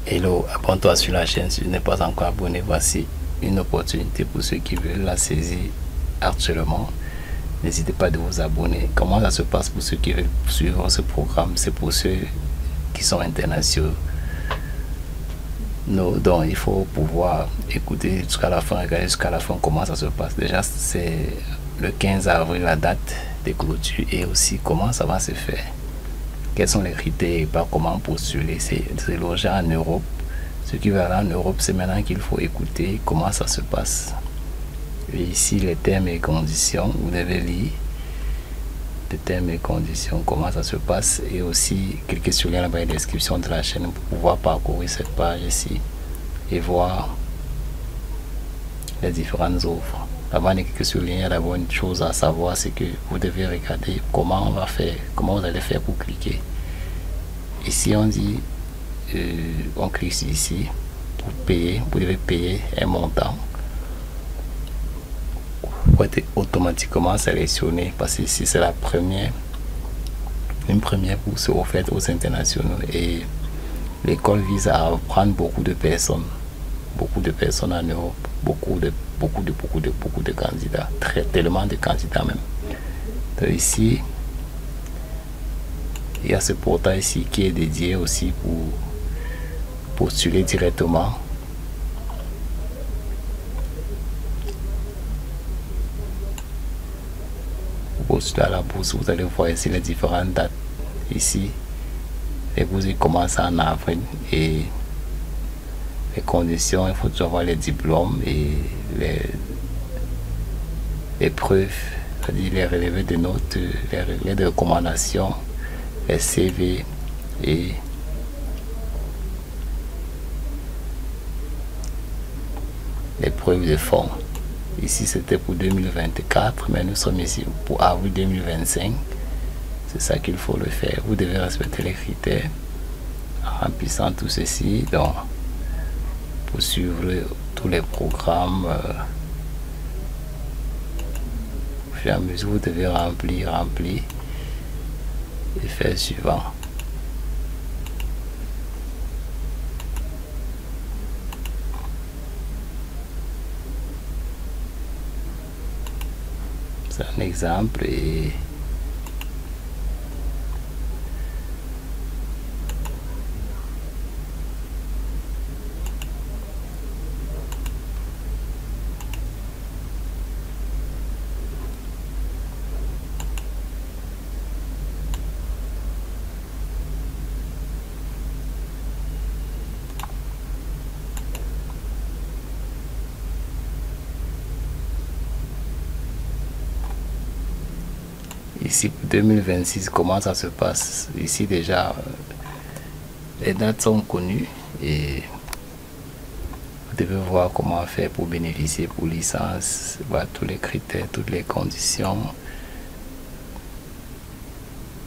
Hello, abonne-toi sur la chaîne si tu n'es pas encore abonné. Voici une opportunité pour ceux qui veulent la saisir actuellement. N'hésitez pas de vous abonner. Comment ça se passe pour ceux qui veulent suivre ce programme? C'est pour ceux qui sont internationaux. Donc il faut pouvoir écouter jusqu'à la fin, regarder jusqu'à la fin comment ça se passe. Déjà, c'est le 15 avril la date de clôture, et aussi comment ça va se faire. Quels sont les critères et pas comment postuler. C'est logé en Europe. Ceux qui veulent aller en Europe, c'est maintenant qu'il faut écouter comment ça se passe. Et ici, les termes et conditions, vous devez lire les termes et conditions, comment ça se passe, et aussi cliquez sur le lien dans la description de la chaîne pour pouvoir parcourir cette page ici et voir les différentes offres. Avant de cliquer sur le lien, il y a d'abord une chose à savoir, c'est que vous devez regarder comment on va faire, comment vous allez faire pour cliquer. Ici on dit, on clique ici pour payer. Vous devez payer un montant pour être automatiquement sélectionné, parce que ici c'est une première bourse offerte aux internationaux, et l'école vise à prendre beaucoup de personnes en Europe, beaucoup de candidats, tellement de candidats même. Donc ici il y a ce portail ici qui est dédié aussi pour postuler directement. Pour postuler à la bourse, vous allez voir ici les différentes dates. Ici les bourses commencent en avril, et les conditions, il faut avoir les diplômes et les preuves, c'est-à-dire les relevés de notes, les relevés de recommandations, les CV et les preuves de fonds. Ici c'était pour 2024, mais nous sommes ici pour avril 2025. C'est ça qu'il faut le faire. Vous devez respecter les critères en remplissant tout ceci. Donc pour suivre tous les programmes, au fur et à mesure vous devez remplir et faire suivant. C'est un exemple, et ici pour 2026, comment ça se passe? Ici déjà les dates sont connues, et vous devez voir comment faire pour bénéficier pour licence, voir tous les critères, toutes les conditions,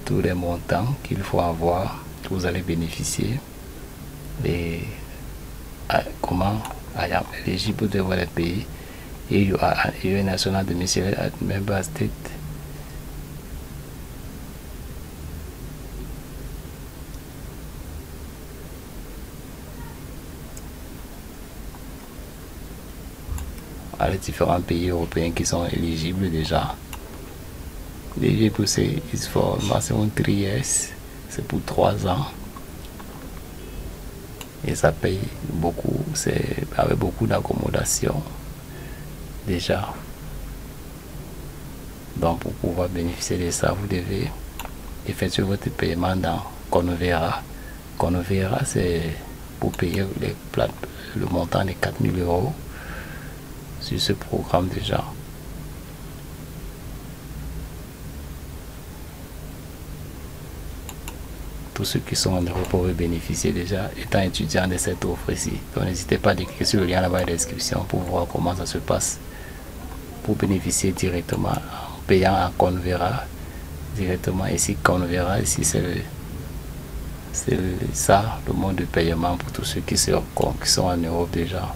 tous les montants qu'il faut avoir, que vous allez bénéficier, et comment I am eligible to les pays, et you are a national domicile at member state. Les différents pays européens qui sont éligibles déjà. L'éligible c'est for maximum 3 years, c'est pour 3 ans, et ça paye beaucoup, c'est avec beaucoup d'accommodation déjà. Donc pour pouvoir bénéficier de ça, vous devez effectuer votre paiement dans Convera. Convera, c'est pour payer le montant de 4 000 € sur ce programme déjà. Tous ceux qui sont en Europe peuvent bénéficier déjà étant étudiants de cette offre ici. Donc n'hésitez pas à cliquer sur le lien là-bas dans la description pour voir comment ça se passe, pour bénéficier directement en payant à Convera directement. Ici Convera, ici c'est ça le mode de paiement pour tous ceux qui sont en Europe déjà.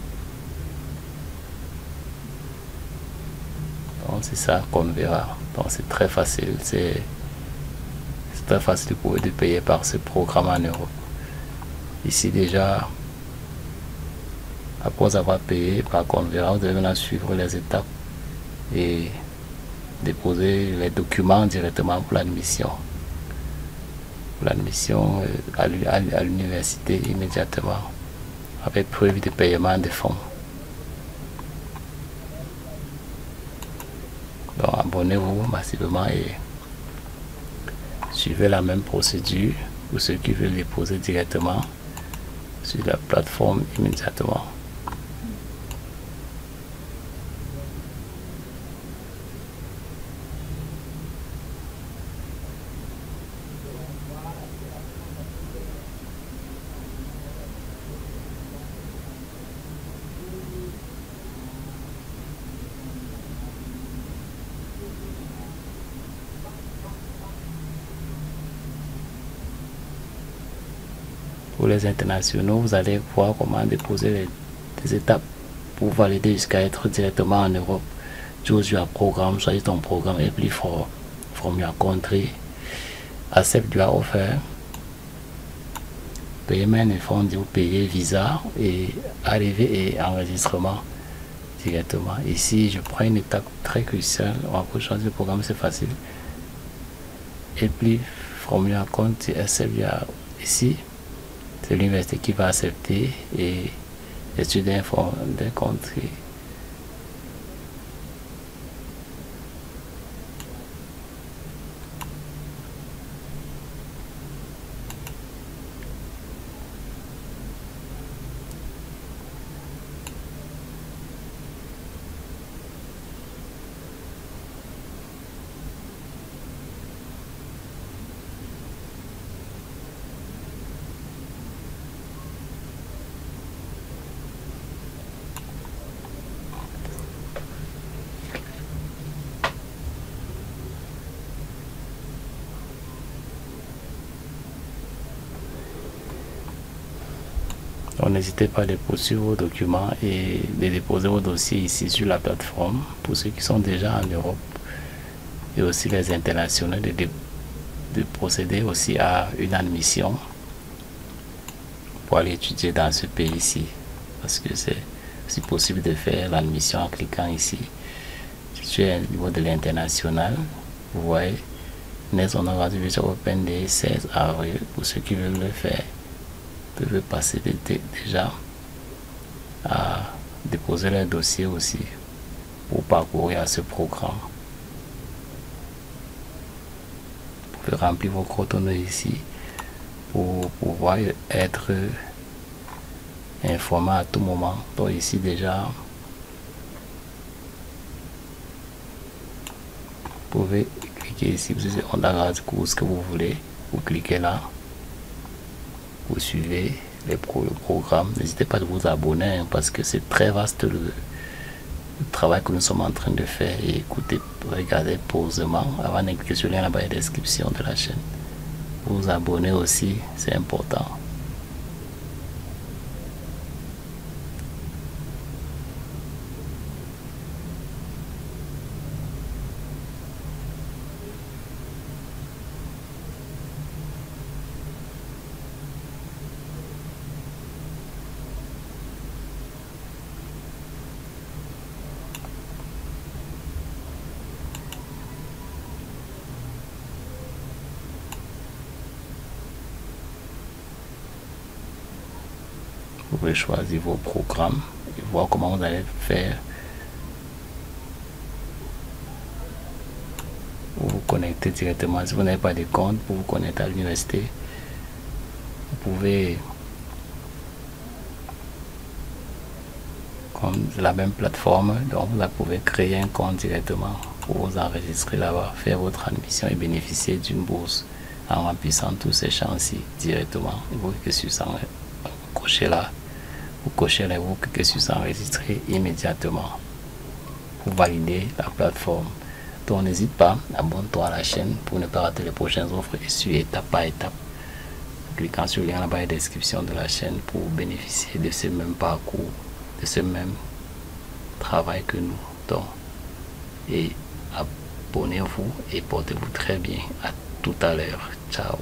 C'est ça qu'on verra. Donc c'est très facile, c'est très facile pour eux de payer par ce programme en Europe. Ici déjà Après avoir payé, par contre, vous devez maintenant suivre les étapes et déposer les documents directement pour l'admission. L'admission à l'université immédiatement avec preuve de paiement des fonds. Donc abonnez-vous massivement et suivez la même procédure pour ceux qui veulent déposer directement sur la plateforme immédiatement. Pour les internationaux, vous allez voir comment déposer les étapes pour valider jusqu'à être directement en Europe. Choose your program, choisis ton programme apply from your country. Accept your offer. Paiement et fonds, vous payez visa et arrivée et enregistrement directement. Ici, je prends une étape très cruciale. On va choisir le programme, c'est facile. Apply from your country, accept your. Ici, c'est l'université qui va accepter et étudier d'un country. Donc n'hésitez pas à déposer vos documents et de déposer vos dossiers ici sur la plateforme pour ceux qui sont déjà en Europe et aussi les internationaux de procéder aussi à une admission pour aller étudier dans ce pays-ci, parce que c'est aussi possible de faire l'admission en cliquant ici. Si tu es au niveau de l'international, vous voyez Next on aura Open Day 16 avril. Pour ceux qui veulent le faire, peuvent passer déjà à déposer leur dossier aussi pour parcourir ce programme. Vous pouvez remplir vos coordonnées ici pour pouvoir être informé à tout moment. Donc ici déjà, vous pouvez cliquer ici, vous avez on a ce que vous voulez, vous cliquez là. Vous suivez le programme. N'hésitez pas à vous abonner parce que c'est très vaste le travail que nous sommes en train de faire. Et écoutez, regardez posément avant de cliquer sur le lien là-bas dans la description de la chaîne. Vous abonner aussi, c'est important. Vous pouvez choisir vos programmes et voir comment vous allez faire. Vous vous connectez directement. Si vous n'avez pas de compte, pour vous connecter à l'université, vous pouvez, comme la même plateforme, donc vous pouvez créer un compte directement pour vous enregistrer là-bas, faire votre admission et bénéficier d'une bourse en remplissant tous ces champs-ci directement. Vous cliquez sur ça, cochez là. Vous cochez les vous cliquez sur s'enregistrer immédiatement pour valider la plateforme. Donc n'hésite pas, abonne-toi à la chaîne pour ne pas rater les prochaines offres et suis étape par étape. Cliquant sur le lien là-bas dans la description de la chaîne pour bénéficier de ce même parcours, de ce même travail que nous. Donc, et abonnez-vous et portez-vous très bien. À tout à l'heure. Ciao.